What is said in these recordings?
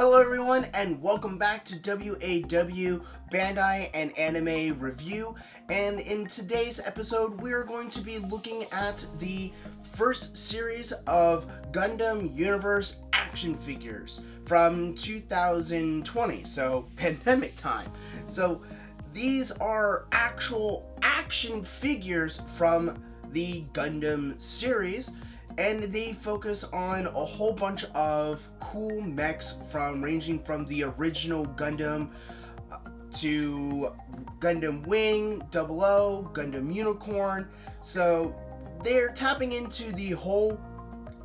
Hello everyone and welcome back to WAW Bandai and Anime Review, and in today's episode we're going to be looking at the first series of Gundam Universe action figures from 2020, so pandemic time. So these are actual action figures from the Gundam series, and they focus on a whole bunch of cool mechs ranging from the original Gundam to Gundam Wing, 00, Gundam Unicorn. So they're tapping into the whole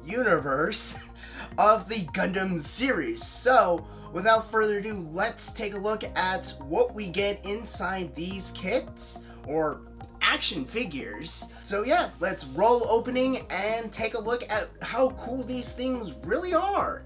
universe of the Gundam series. So without further ado, let's take a look at what we get inside these kits, or action figures. So yeah, let's roll opening and take a look at how cool these things really are.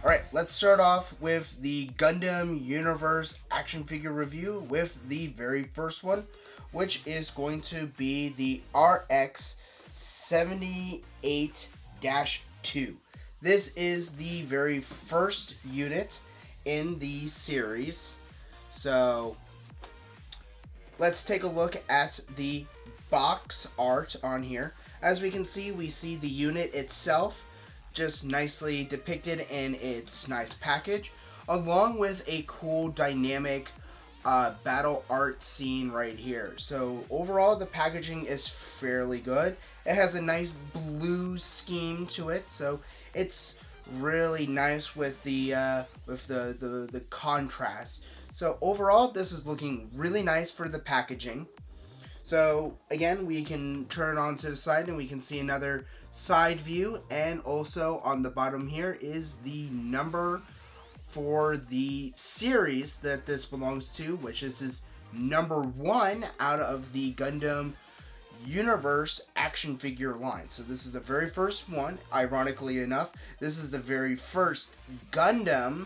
Alright, let's start off with the Gundam Universe action figure review with the very first one, which is going to be the RX-78-2. This is the very first unit in the series. So let's take a look at the box art on here. As we can see, we see the unit itself just nicely depicted in its nice package, along with a cool dynamic battle art scene right here. So overall, the packaging is fairly good. It has a nice blue scheme to it, so it's really nice with the contrast. So overall, this is looking really nice for the packaging. So again, we can turn it on to the side and we can see another side view, and also on the bottom here is the number for the series that this belongs to, which is number 1 out of the Gundam Universe action figure line. So this is the very first one. Ironically enough, this is the very first Gundam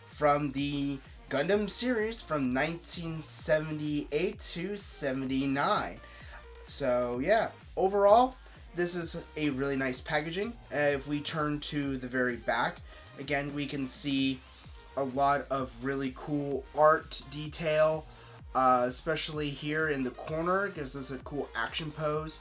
from the Gundam series from 1978 to 79. So yeah, overall, this is a really nice packaging. If we turn to the very back, again, we can see a lot of really cool art detail, especially here in the corner. It gives us a cool action pose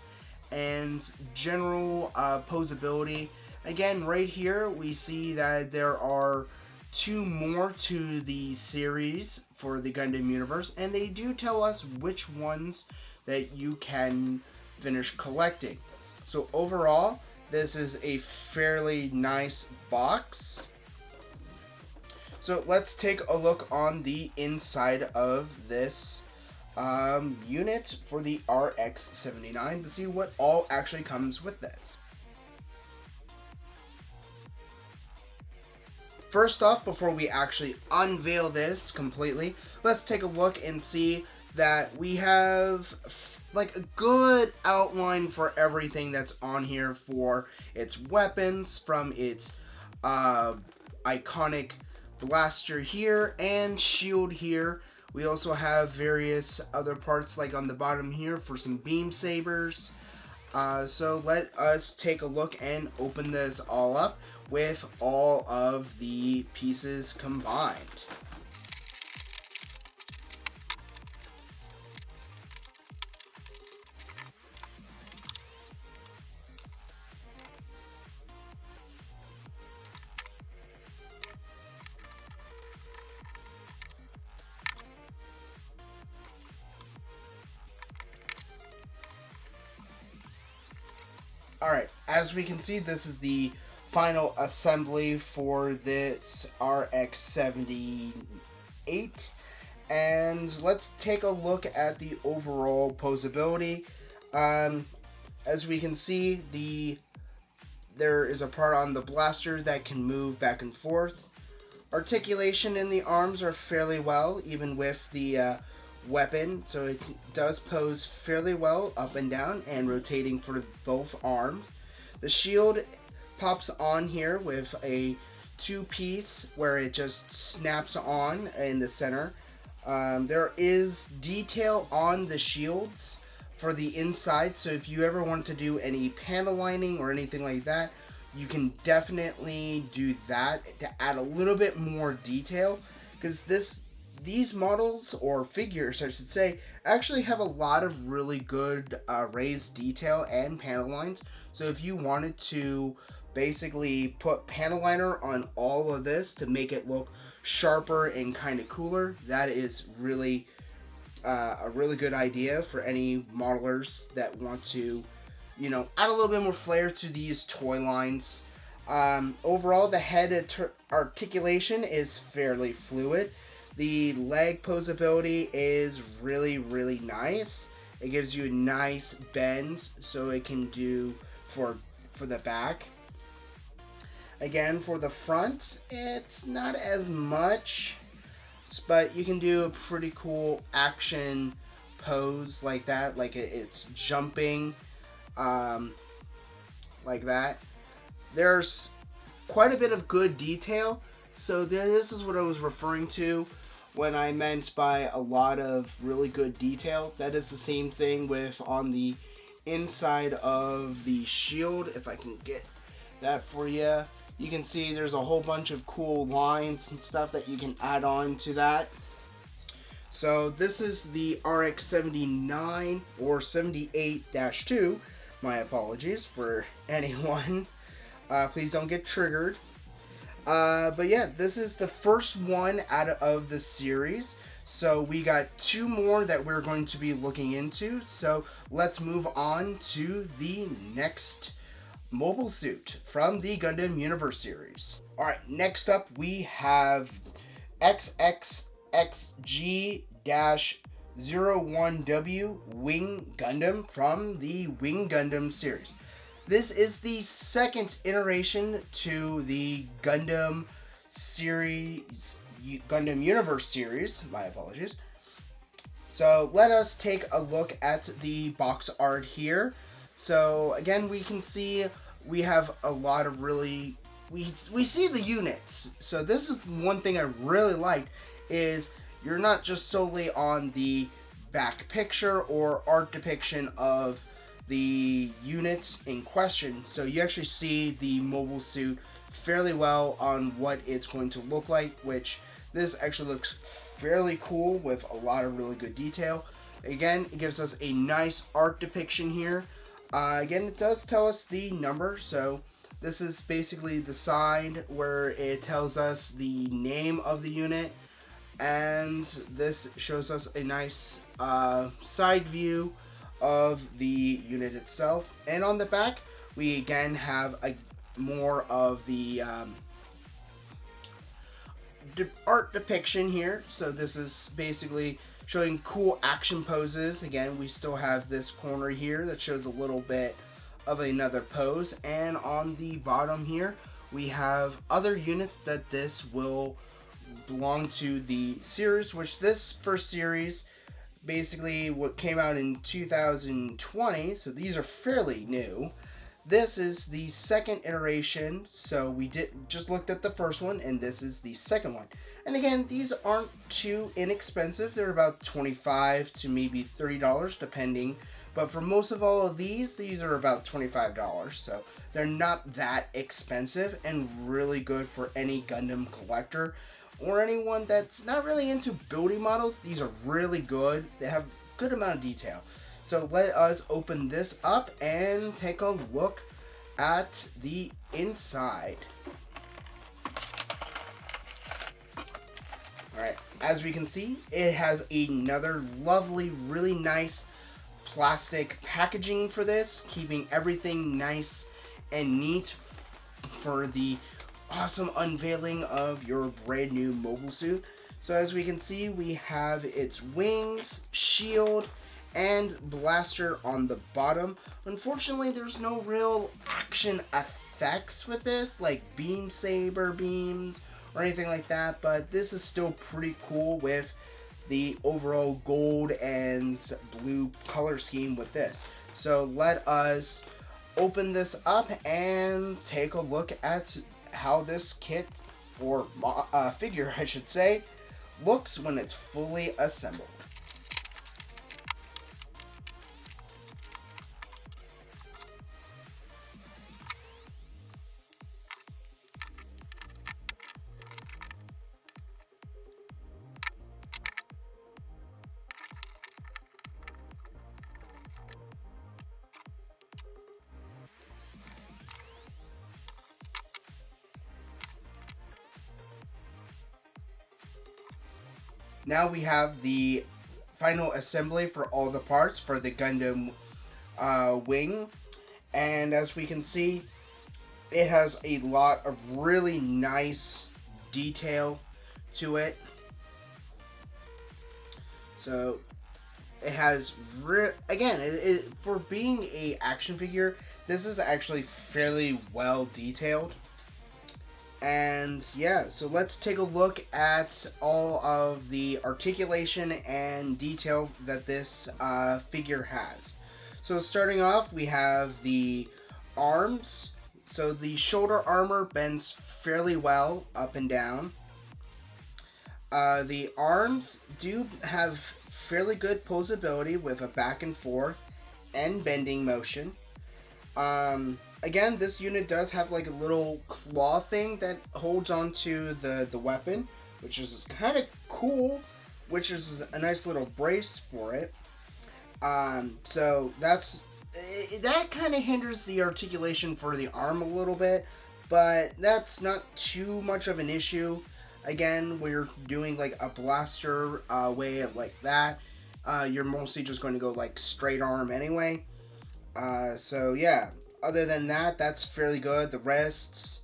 and general posability. Again, right here, we see that there are 2 more to the series for the Gundam Universe, and they do tell us which ones that you can finish collecting. So overall, this is a fairly nice box. So let's take a look on the inside of this unit for the RX-79 to see what all actually comes with this. First off, before we actually unveil this completely, let's take a look and see that we have like a good outline for everything that's on here for its weapons, from its iconic blaster here and shield here. We also have various other parts like on the bottom here for some beam sabers. So let us take a look and open this all up with all of the pieces combined. Alright, as we can see, this is the final assembly for this RX-78, and let's take a look at the overall posability. As we can see, there is a part on the blaster that can move back and forth. Articulation in the arms are fairly well, even with the weapon, so it does pose fairly well up and down and rotating for both arms. The shield pops on here with a two-piece where it just snaps on in the center. There is detail on the shields for the inside, so if you ever want to do any panel lining or anything like that, you can definitely do that to add a little bit more detail, because these models, or figures I should say, actually have a lot of really good raised detail and panel lines. So if you wanted to basically put panel liner on all of this to make it look sharper and kind of cooler, that is really a really good idea for any modelers that want to, you know, add a little bit more flair to these toy lines. Overall, the head articulation is fairly fluid. The leg posability is really, really nice. It gives you a nice bend, so it can do for the back. Again, for the front, it's not as much, but you can do a pretty cool action pose like that, like it's jumping, like that. There's quite a bit of good detail, so this is what I was referring to when I meant by a lot of really good detail. That is the same thing with on the inside of the shield. If I can get that for you, you can see there's a whole bunch of cool lines and stuff that you can add on to that. So this is the RX-79 or 78-2. My apologies for anyone. Please don't get triggered. But yeah, this is the first one out of the series. So we got two more that we're going to be looking into. So let's move on to the next mobile suit from the Gundam Universe series. Alright, next up we have XXXG-01W Wing Gundam from the Wing Gundam series. This is the second iteration to the Gundam series, Gundam Universe series, my apologies. So let us take a look at the box art here. So again, we can see we have a lot of really, we see the units. So this is one thing I really liked, is you're not just solely on the back picture or art depiction of the units in question. So you actually see the mobile suit fairly well on what it's going to look like, which this actually looks fairly cool with a lot of really good detail. Again, it gives us a nice art depiction here. Again, it does tell us the number, so this is basically the side where it tells us the name of the unit, and this shows us a nice side view of the unit itself. And on the back, we again have more of the art depiction here. So this is basically showing cool action poses. Again, we still have this corner here that shows a little bit of another pose, and on the bottom here we have other units that this will belong to the series, which this first series basically what came out in 2020, so these are fairly new. This is the second iteration, so we just looked at the first one, and this is the second one. And again, these aren't too inexpensive. They're about $25 to maybe $30 depending, but for most of all of these are about $25, so they're not that expensive and really good for any Gundam collector or anyone that's not really into building models. These are really good. They have a good amount of detail. So let us open this up and take a look at the inside. Alright, as we can see, it has another lovely, really nice plastic packaging for this, keeping everything nice and neat for the awesome unveiling of your brand new mobile suit. So as we can see, we have its wings, shield, and blaster on the bottom. Unfortunately, there's no real action effects with this, like beam saber beams or anything like that, but this is still pretty cool with the overall gold and blue color scheme with this. So let us open this up and take a look at how this kit, or figure I should say, looks when it's fully assembled. Now we have the final assembly for all the parts for the Gundam wing, and as we can see, it has a lot of really nice detail to it. So it has again, for being a action figure, this is actually fairly well detailed. And yeah, so let's take a look at all of the articulation and detail that this figure has. So starting off, we have the arms. So the shoulder armor bends fairly well up and down. The arms do have fairly good posability with a back and forth and bending motion. Again, this unit does have like a little claw thing that holds onto the weapon, which is kind of cool, which is a nice little brace for it. So that kind of hinders the articulation for the arm a little bit, but that's not too much of an issue. Again, when you're doing like a blaster way of like that, you're mostly just going to go like straight arm anyway. So yeah, other than that, that's fairly good. The wrists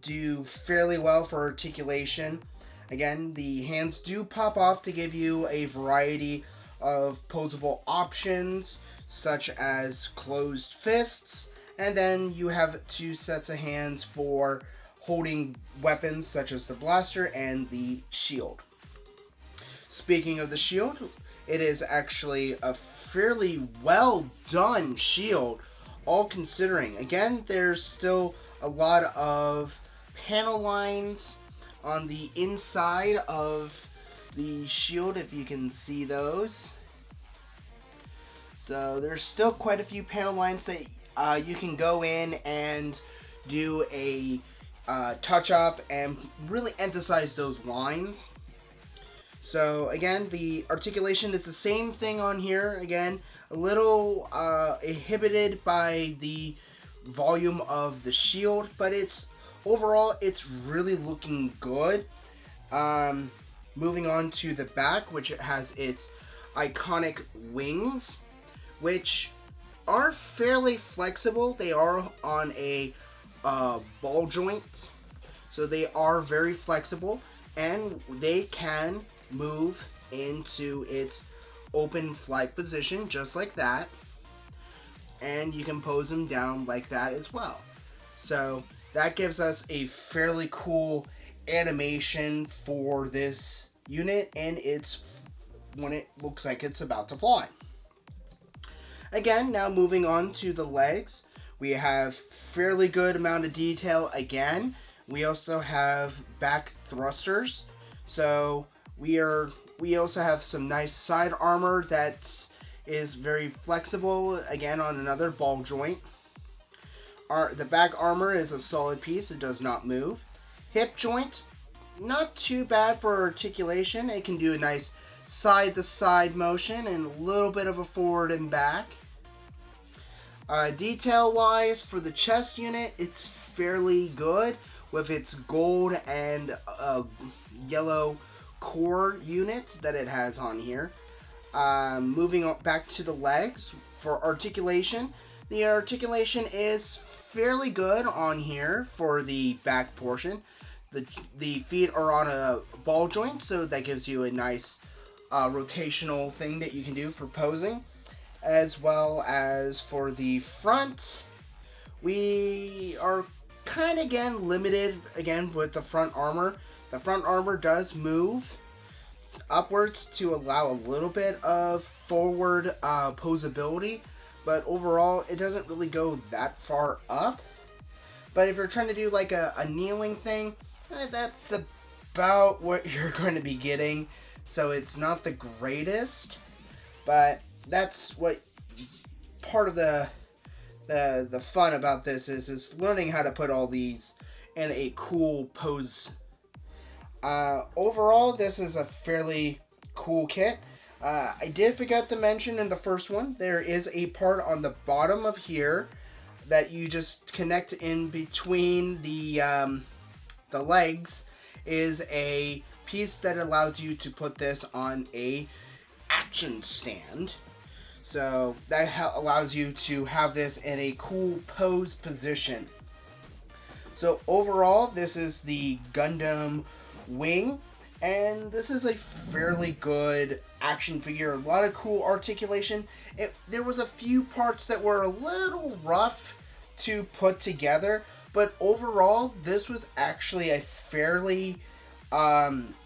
do fairly well for articulation. Again, the hands do pop off to give you a variety of posable options, such as closed fists, and then you have two sets of hands for holding weapons such as the blaster and the shield. Speaking of the shield, it is actually a fairly well done shield, all considering. Again, there's still a lot of panel lines on the inside of the shield, if you can see those. So there's still quite a few panel lines that you can go in and do a touch up and really emphasize those lines. So again, the articulation is the same thing on here. Again, a little inhibited by the volume of the shield, but overall it's really looking good. Moving on to the back, which has its iconic wings, which are fairly flexible. They are on a ball joint, so they are very flexible, and they can move into its open flight position just like that, and you can pose them down like that as well. So that gives us a fairly cool animation for this unit, and it's when it looks like it's about to fly. Again, now moving on to the legs, we have fairly good amount of detail again. We also have back thrusters, so we also have some nice side armor that is very flexible, again on another ball joint. The back armor is a solid piece, it does not move. Hip joint, not too bad for articulation. It can do a nice side to side motion and a little bit of a forward and back. Detail wise, for the chest unit, it's fairly good with its gold and yellow core unit that it has on here. Moving on back to the legs, for articulation, the articulation is fairly good on here for the back portion. The feet are on a ball joint, so that gives you a nice rotational thing that you can do for posing. As well as for the front, we are kind of again limited again with the front armor. The front armor does move upwards to allow a little bit of forward posability, but overall it doesn't really go that far up. But if you're trying to do like a kneeling thing, that's about what you're going to be getting. So it's not the greatest, but that's what part of the fun about this is learning how to put all these in a cool pose. Overall, this is a fairly cool kit. I did forget to mention in the first one, there is a part on the bottom of here that you just connect in between the legs, is a piece that allows you to put this on a action stand. So that allows you to have this in a cool pose position. So overall, this is the Gundam Wing, and this is a fairly good action figure. A lot of cool articulation. There was a few parts that were a little rough to put together, but overall, this was actually a fairly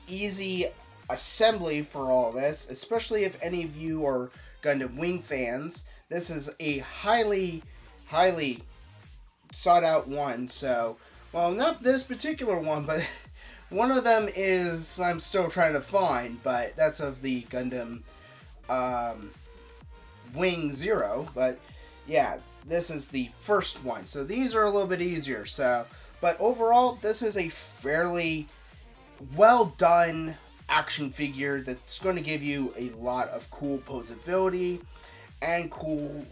easy assembly for all this, especially if any of you are Gundam Wing fans. This is a highly sought out one. So, well, not this particular one, but one of them is I'm still trying to find, but that's of the Gundam Wing 0. But yeah, this is the first one. So these are a little bit easier. So, but overall, this is a fairly well done action figure that's going to give you a lot of cool posability and cool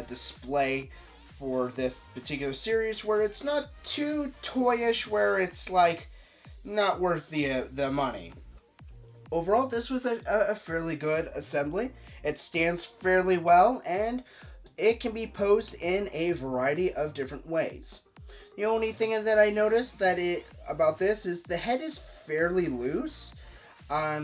display for this particular series, where it's not too toyish, where it's like not worth the money. Overall, this was a fairly good assembly. It stands fairly well, and it can be posed in a variety of different ways. The only thing that I noticed about this is the head is fairly loose.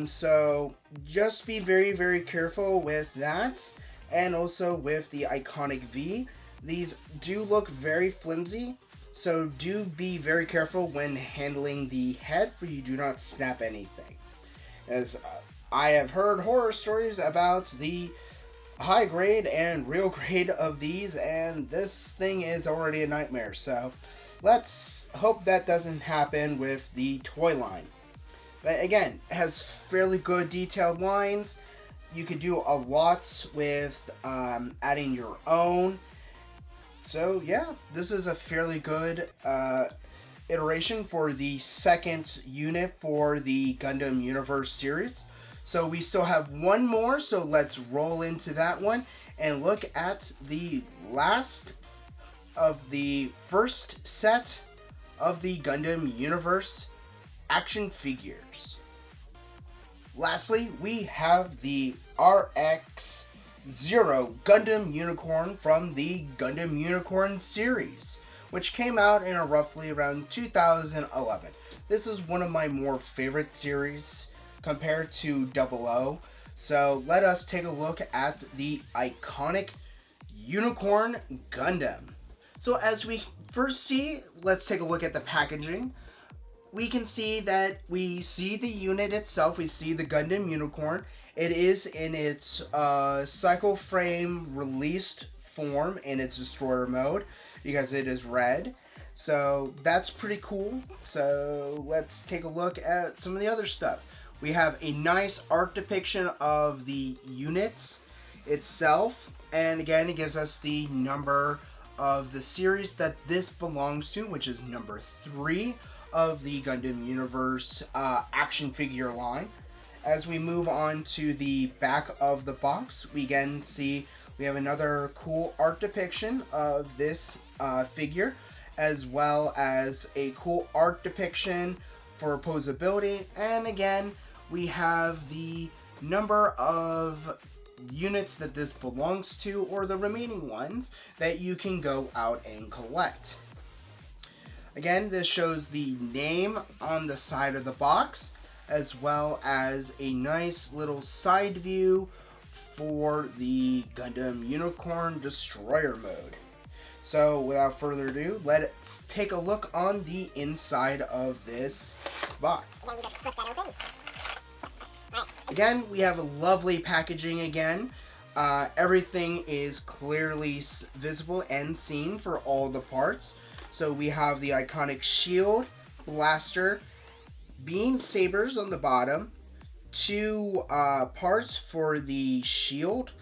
So just be very, very careful with that, and also with the iconic V. These do look very flimsy, so do be very careful when handling the head, for you do not snap anything. As I have heard horror stories about the high grade and real grade of these, and this thing is already a nightmare. So let's hope that doesn't happen with the toy line. But again, it has fairly good detailed lines. You could do a lot with adding your own. So yeah, this is a fairly good iteration for the second unit for the Gundam Universe series. So we still have one more, so let's roll into that one and look at the last of the first set of the Gundam Universe action figures. Lastly, we have the RX-0 Gundam Unicorn from the Gundam Unicorn series, which came out in roughly around 2011. This is one of my more favorite series compared to 00. So let us take a look at the iconic Unicorn Gundam. So as we first see, let's take a look at the packaging. We can see that we see the unit itself. We see the Gundam Unicorn. It is in its cycle frame released form in its destroyer mode, because it is red. So that's pretty cool. So let's take a look at some of the other stuff. We have a nice art depiction of the units itself, and again, it gives us the number of the series that this belongs to, which is number 3 of the Gundam Universe action figure line. As we move on to the back of the box, we again see we have another cool art depiction of this figure, as well as a cool art depiction for posability, and again we have the number of units that this belongs to, or the remaining ones that you can go out and collect. Again, this shows the name on the side of the box, as well as a nice little side view for the Gundam Unicorn Destroyer mode. So without further ado, let's take a look on the inside of this box. Again, we just flip that open. Alright. Again, we have a lovely packaging again. Everything is clearly visible and seen for all the parts. So we have the iconic shield, blaster, beam sabers on the bottom, two parts for the shield,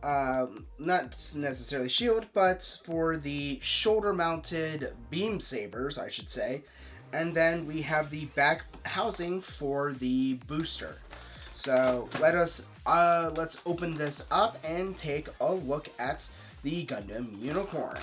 not necessarily shield, but for the shoulder mounted beam sabers, I should say. And then we have the back housing for the booster. So let's open this up and take a look at the Gundam Unicorn.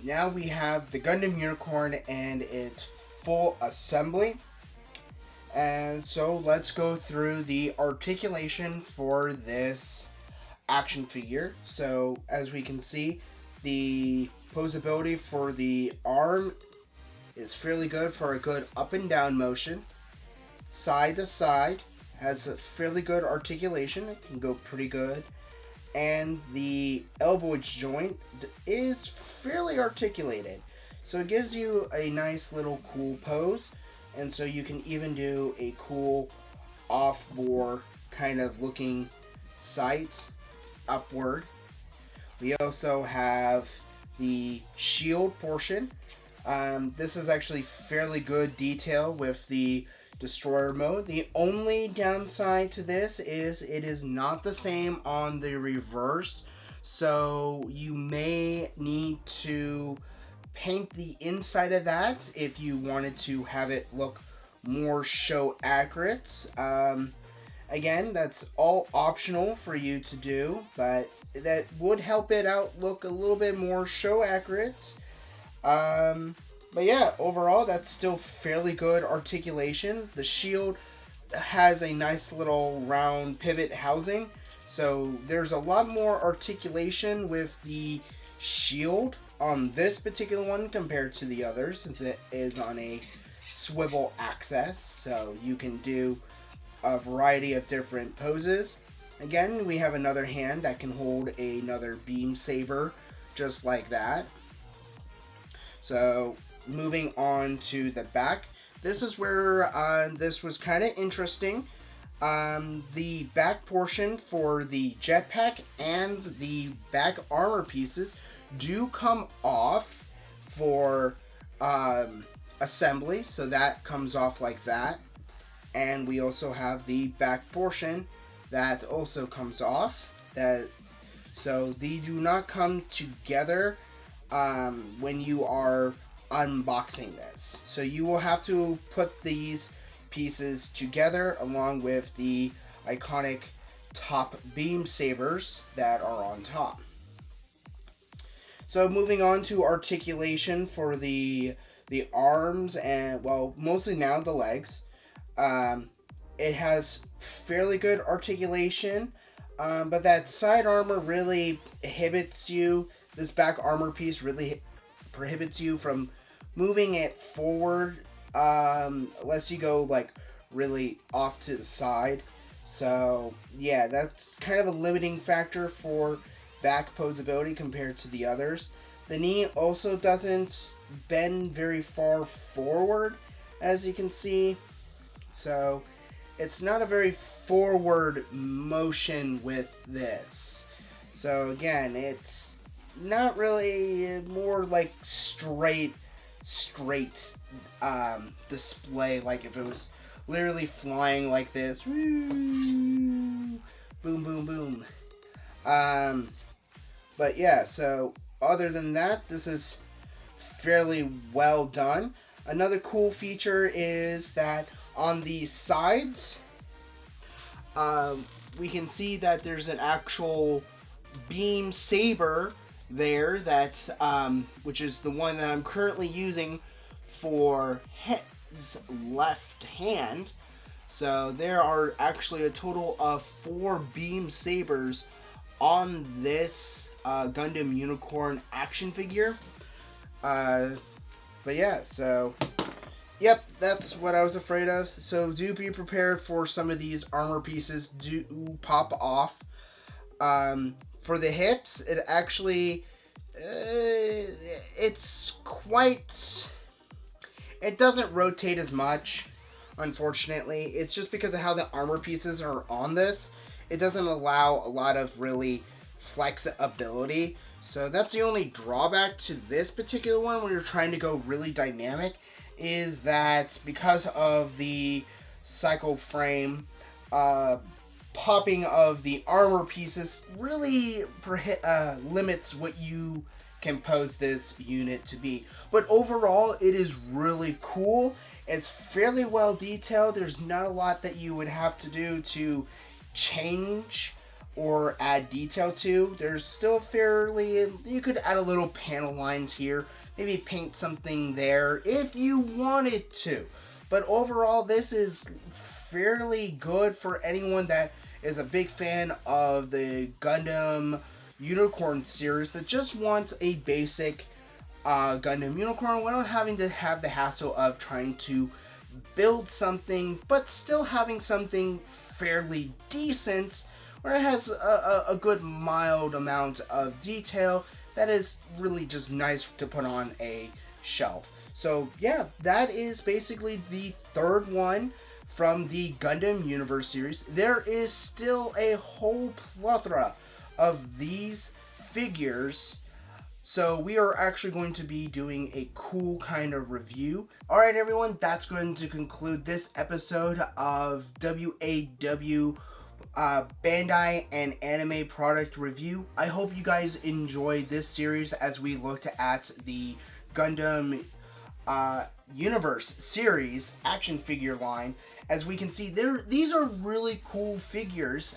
Now we have the Gundam Unicorn and its full assembly. And so let's go through the articulation for this action figure. So as we can see, the posability for the arm is fairly good for a good up and down motion. Side to side has a fairly good articulation. It can go pretty good. And the elbow joint is fairly articulated, so it gives you a nice little cool pose, and so you can even do a cool off-bore kind of looking sight upward. We also have the shield portion. This is actually fairly good detail with the destroyer mode. The only downside to this is it is not the same on the reverse, so you may need to paint the inside of that if you wanted to have it look more show accurate. Again, that's all optional for you to do, but that would help it out look a little bit more show accurate. But yeah, overall, that's still fairly good articulation. The shield has a nice little round pivot housing, so there's a lot more articulation with the shield on this particular one compared to the others, since it is on a swivel axis, so you can do a variety of different poses. Again, we have another hand that can hold another beam saber, just like that. So moving on to the back, this is where this was kind of interesting. The back portion for the jetpack and the back armor pieces do come off for assembly, so that comes off like that. And we also have the back portion that also comes off. So they do not come together when you are unboxing this. So you will have to put these pieces together along with the iconic top beam sabers that are on top. So moving on to articulation for the arms and, well, mostly now the legs. It has fairly good articulation, but that side armor really inhibits you. This back armor piece really prohibits you from moving it forward unless you go like really off to the side. So yeah, that's kind of a limiting factor for back posability compared to the others. The knee also doesn't bend very far forward, as you can see, so it's not a very forward motion with this. So again, it's not really, more like straight display, like if it was literally flying like this, boom boom boom. But yeah, so other than that, this is fairly well done. Another cool feature is that on the sides, we can see that there's an actual beam saber there, that's which is the one that I'm currently using for his left hand. So there are actually a total of 4 beam sabers on this Gundam Unicorn action figure. But yeah, so yep, that's what I was afraid of. So do be prepared for some of these armor pieces do pop off. For the hips, it actually it's quite. It doesn't rotate as much, unfortunately. It's just because of how the armor pieces are on this. It doesn't allow a lot of really flexibility. So that's the only drawback to this particular one when you're trying to go really dynamic, is that because of the cycle frame, popping of the armor pieces really limits what you can pose this unit to be. But overall, it is really cool. It's fairly well detailed. There's not a lot that you would have to do to change or add detail to. There's still fairly, you could add a little panel lines here, maybe paint something there if you wanted to. But overall, this is fairly good for anyone that is a big fan of the Gundam Unicorn series that just wants a basic Gundam Unicorn without having to have the hassle of trying to build something, but still having something fairly decent, where it has a good mild amount of detail that is really just nice to put on a shelf. So yeah, that is basically the third one from the Gundam Universe series. There is still a whole plethora of these figures, so we are actually going to be doing a cool kind of review. Alright everyone, that's going to conclude this episode of WAW Bandai and anime product review. I hope you guys enjoyed this series as we looked at the Gundam Universe series action figure line. As we can see, these are really cool figures.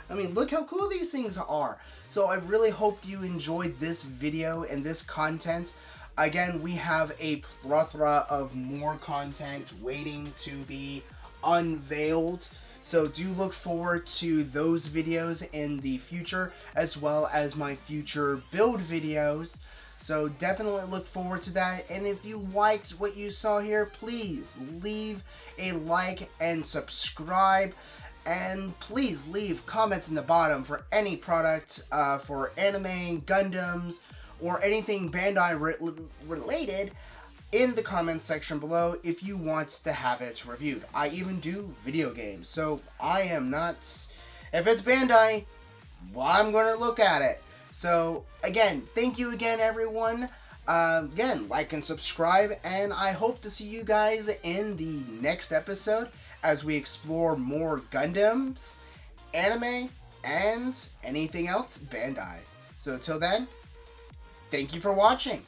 I mean, look how cool these things are. So I really hope you enjoyed this video and this content. Again, we have a plethora of more content waiting to be unveiled. So do look forward to those videos in the future, as well as my future build videos. So definitely look forward to that. And if you liked what you saw here, please leave a like and subscribe. And please leave comments in the bottom for any product for anime, Gundams, or anything Bandai related in the comments section below if you want to have it reviewed. I even do video games, so I am not... If it's Bandai, well, I'm going to look at it. So, again, thank you again, everyone. Again, like and subscribe, and I hope to see you guys in the next episode as we explore more Gundams, anime, and anything else Bandai. So, until then, thank you for watching.